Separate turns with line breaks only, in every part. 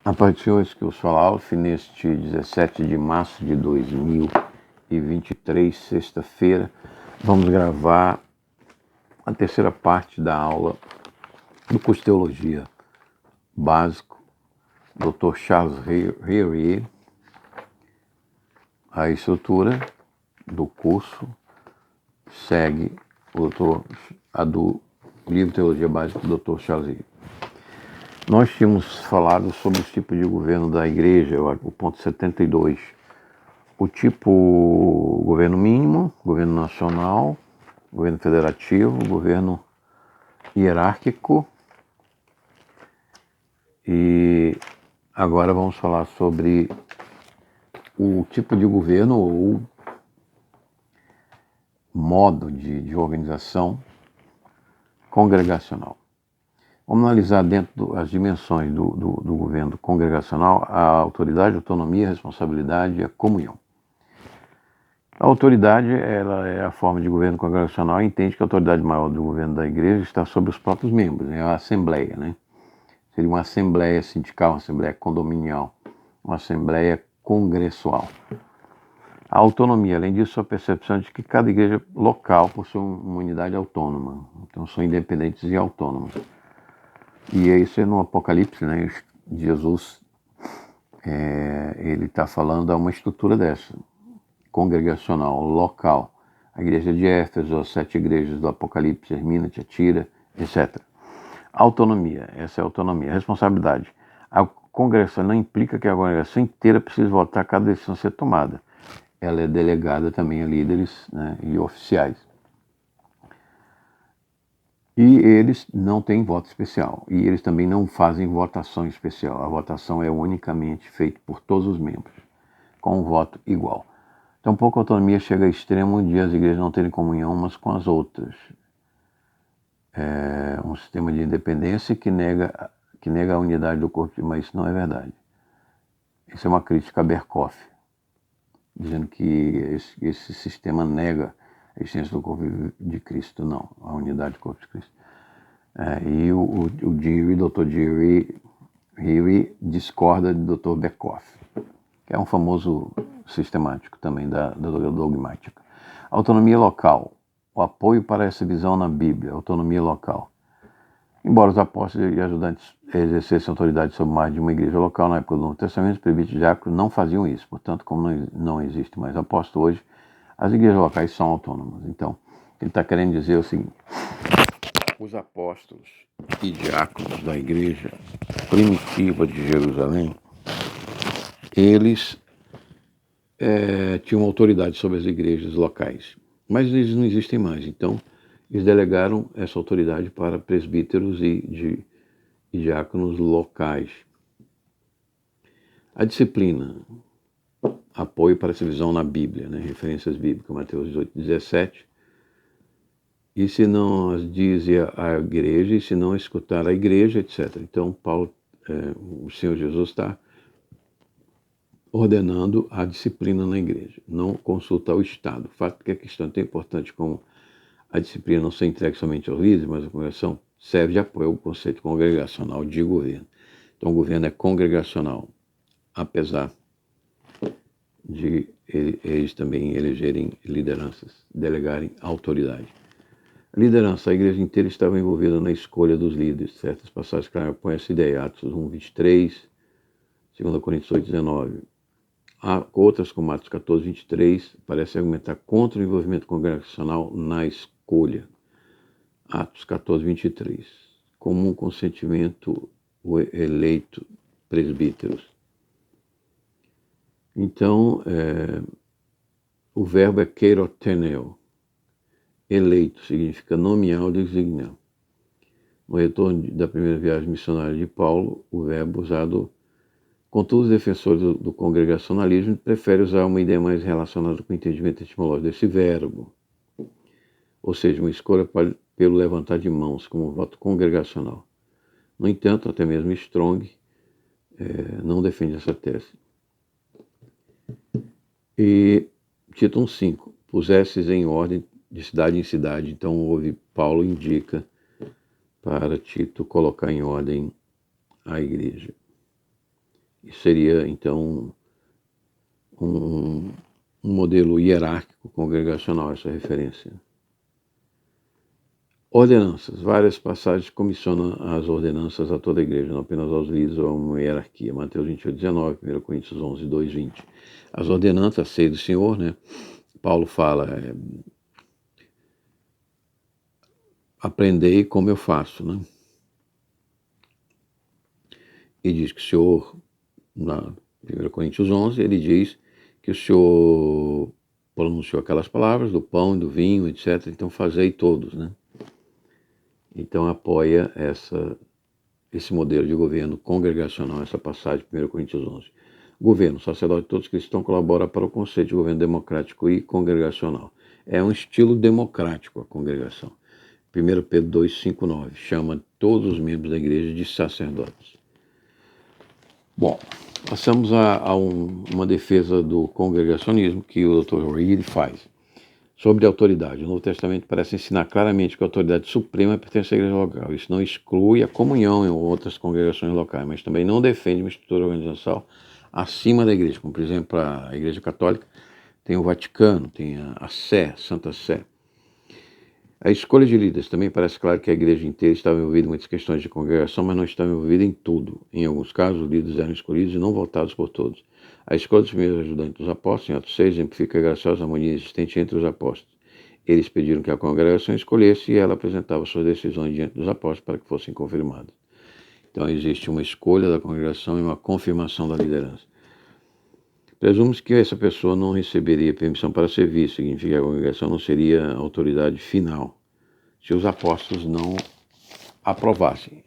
A partir de hoje que eu sou Alf, neste 17 de março de 2023, sexta-feira, vamos gravar a terceira parte da aula do curso de Teologia Básico, Dr. Charles Heuer. A estrutura do curso segue a do livro Teologia Básica do Dr. Charles Heuer. Nós tínhamos falado sobre os tipos de governo da igreja, o ponto 72. O tipo governo mínimo, governo nacional, governo federativo, governo hierárquico. E agora vamos falar sobre o tipo de governo ou modo de organização congregacional. Vamos analisar dentro das dimensões do governo congregacional a autoridade, a autonomia, a responsabilidade e a comunhão. A autoridade, ela é a forma de governo congregacional e entende que a autoridade maior do governo da igreja está sobre os próprios membros, é a assembleia, né? Seria uma assembleia sindical, uma assembleia condominial, uma assembleia congressual. A autonomia, além disso, a percepção de que cada igreja local possui uma unidade autônoma, então são independentes e autônomos. E isso é no Apocalipse, né? Jesus, ele está falando a uma estrutura dessa, congregacional, local. A igreja de Éfeso, as 7 igrejas do Apocalipse, Esmirna, Tiatira, etc. Autonomia, essa é a autonomia. Responsabilidade. A congregação não implica que a congregação inteira precise votar cada decisão a ser tomada. Ela é delegada também a líderes, né, e oficiais. E eles não têm voto especial. E eles também não fazem votação especial. A votação é unicamente feita por todos os membros, com um voto igual. Então, pouca autonomia chega ao extremo de as igrejas não terem comunhão umas com as outras. É um sistema de independência que nega a unidade do corpo, mas isso não é verdade. Isso é uma crítica a Berkhof, dizendo que esse sistema nega a existência do corpo de Cristo, não, a unidade do corpo de Cristo. E o Dr. Dewey discorda de Dr. Berkhof, que é um famoso sistemático também da dogmática. Autonomia local, o apoio para essa visão na Bíblia, autonomia local. Embora os apóstolos e ajudantes exercessem autoridade sobre mais de uma igreja local na época do Novo Testamento, os presbíteros e diáconos não faziam isso. Portanto, como não existe mais apóstolo hoje, as igrejas locais são autônomas. Então, ele está querendo dizer o seguinte: os apóstolos e diáconos da igreja primitiva de Jerusalém, eles tinham autoridade sobre as igrejas locais, mas eles não existem mais. Então, eles delegaram essa autoridade para presbíteros e diáconos locais. A disciplina, apoio para essa visão na Bíblia, né? Referências bíblicas, Mateus 18:17. E se não as diz a igreja, e se não escutar a igreja, etc. Então, o Senhor Jesus está ordenando a disciplina na igreja, não consulta ao Estado. O fato que a questão é tão importante como a disciplina não ser entregue somente aos líderes, mas a congregação serve de apoio ao conceito congregacional de governo. Então, o governo é congregacional, apesar de eles também elegerem lideranças, delegarem autoridade. A liderança, a igreja inteira estava envolvida na escolha dos líderes. Certas passagens claras põem essa ideia, Atos 1:23, 2 Coríntios 8:19. Há outras, como Atos 14:23, parecem argumentar contra o envolvimento congregacional na escolha. Atos 14:23. Comum consentimento o eleito presbíteros. Então, o verbo é keiroteneo. Eleito significa nomear ou designar. No retorno da primeira viagem missionária de Paulo, o verbo usado, contudo, os defensores do congregacionalismo preferem usar uma ideia mais relacionada com o entendimento etimológico desse verbo, ou seja, uma escolha pelo levantar de mãos, como voto congregacional. No entanto, até mesmo Strong não defende essa tese. E título 5, pusesses em ordem de cidade em cidade. Então, Paulo indica para Tito colocar em ordem a igreja. seria, então, um modelo hierárquico congregacional, essa referência. Ordenanças. Várias passagens comissionam as ordenanças a toda a igreja, não apenas aos líderes ou a uma hierarquia. Mateus 28:19, 1 Coríntios 11:2-20. As ordenanças, a ceia do Senhor, né? Paulo fala, aprendei como eu faço, né? E diz que o Senhor, na 1 Coríntios 11, ele diz que o Senhor pronunciou aquelas palavras do pão e do vinho, etc. Então fazei todos, né? Então apoia esse modelo de governo congregacional, essa passagem de 1 Coríntios 11. Governo, sacerdote e todos os cristãos colaboram para o conceito de governo democrático e congregacional. É um estilo democrático a congregação. 1 Pedro 2:5-9 chama todos os membros da igreja de sacerdotes. Bom, passamos a uma defesa do congregacionismo que o Dr. Reed faz. Sobre a autoridade, o Novo Testamento parece ensinar claramente que a autoridade suprema pertence à igreja local. Isso não exclui a comunhão em outras congregações locais, mas também não defende uma estrutura organizacional acima da igreja, como por exemplo a igreja católica tem o Vaticano, tem a Sé, Santa Sé. A escolha de líderes também parece claro que a igreja inteira estava envolvida em muitas questões de congregação, mas não estava envolvida em tudo. Em alguns casos, os líderes eram escolhidos e não votados por todos. A escolha dos primeiros ajudantes dos apóstolos, em Atos 6, exemplifica a graciosa harmonia existente entre os apóstolos. Eles pediram que a congregação escolhesse e ela apresentava suas decisões diante dos apóstolos para que fossem confirmadas. Então existe uma escolha da congregação e uma confirmação da liderança. Presume-se que essa pessoa não receberia permissão para servir, significa que a congregação não seria a autoridade final se os apóstolos não aprovassem.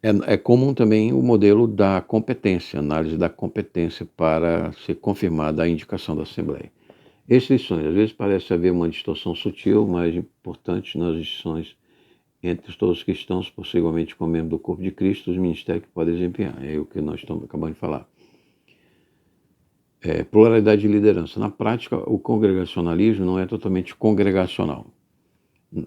É comum também o modelo da competência, análise da competência para ser confirmada a indicação da Assembleia. Restrições. Às vezes parece haver uma distorção sutil, mas importante nas distinções entre todos os cristãos, possivelmente como membro do corpo de Cristo, os ministérios que podem desempenhar. É o que nós estamos acabando de falar. Pluralidade de liderança. Na prática, o congregacionalismo não é totalmente congregacional.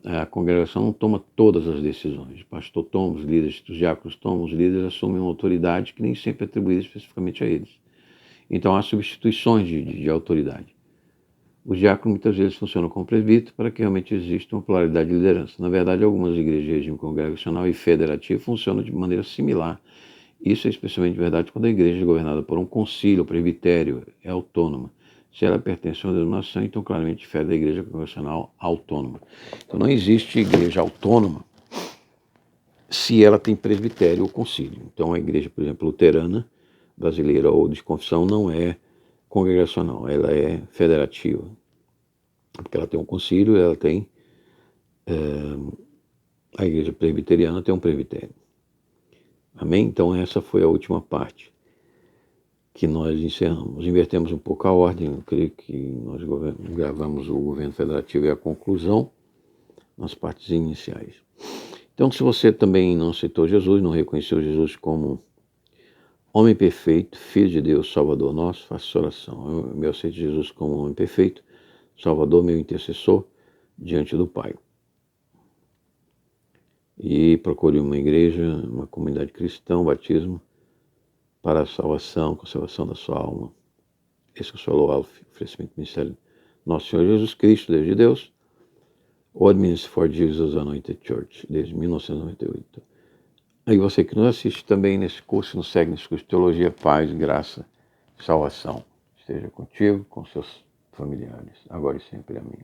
A congregação não toma todas as decisões. O pastor toma, os líderes, os diáconos tomam, os líderes assumem uma autoridade que nem sempre é atribuída especificamente a eles. Então há substituições de autoridade. Os diáconos muitas vezes funcionam como presbítero para que realmente exista uma pluralidade de liderança. Na verdade, algumas igrejas de regime congregacional e federativo funcionam de maneira similar. Isso é especialmente verdade quando a igreja é governada por um concílio, presbitério, é autônoma. Se ela pertence a uma denominação, então claramente difere da igreja congregacional autônoma. Então não existe igreja autônoma se ela tem presbitério ou concílio. Então a igreja, por exemplo, luterana, brasileira ou de confissão não é congregacional, ela é federativa. Porque ela tem um concílio, ela tem... a igreja presbiteriana tem um presbitério. Amém? Então essa foi a última parte que nós encerramos. Invertemos um pouco a ordem, eu creio que nós gravamos o governo federativo e a conclusão nas partes iniciais. Então, se você também não aceitou Jesus, não reconheceu Jesus como homem perfeito, Filho de Deus, Salvador nosso, faça sua oração. Eu aceito Jesus como homem perfeito, Salvador, meu intercessor, diante do Pai. E procure uma igreja, uma comunidade cristã, um batismo, para a salvação, conservação da sua alma. Esse é o seu oferecimento do ministério Nosso Senhor Jesus Cristo, Deus de Deus, Old Ministry for Jesus Anointed Church, desde 1998. E você que nos assiste também nesse curso, nos segue nesse curso de Teologia, Paz, Graça, Salvação. Esteja contigo, com seus familiares, agora e sempre. Amém.